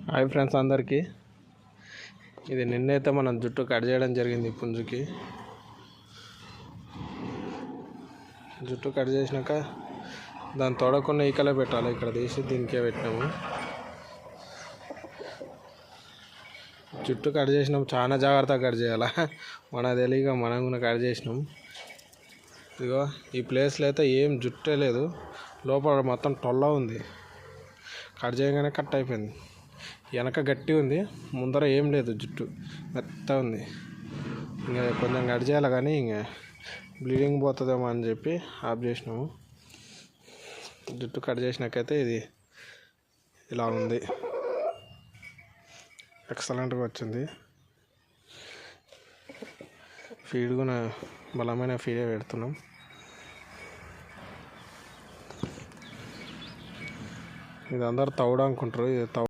Hi friends అందరికీ. ఇది నిన్నైతే మనం జుట్టు కట్ చేయడం జరిగింది. పుంజుకి జుట్టు కట్ చేసినాక దాన్ని తొడకుండా ఈకలే పెట్టాలి. ఇక్కడ తీసి దీనికే పెట్టినాము. జుట్టు కట్ చేసినాం, చాలా జాగ్రత్తగా కట్ చేయాలా. మనకు తెలియక మనం కూడా కట్ చేసినాం. ఇదిగో ఈ ప్లేస్లో అయితే ఏం జుట్టే లేదు, లోపల మొత్తం టొల్ల ఉంది. కట్ చేయగానే కట్ అయిపోయింది. వెనక గట్టి ఉంది, ముందర ఏం లేదు, జుట్టు మెత్త ఉంది. ఇంకా కొంచెం కట్ చేయాలి కానీ ఇంకా బ్లీడింగ్ పోతుందేమో అని చెప్పి ఆఫ్ చేసినాము. జుట్టు కట్ చేసినాకైతే ఇది ఇలా ఉంది, ఎక్సలెంట్గా వచ్చింది. ఫీడ్ కూడా బలమైన ఫీడే పెడుతున్నాం. ఇది అందరు తౌడు అనుకుంటారు, ఇది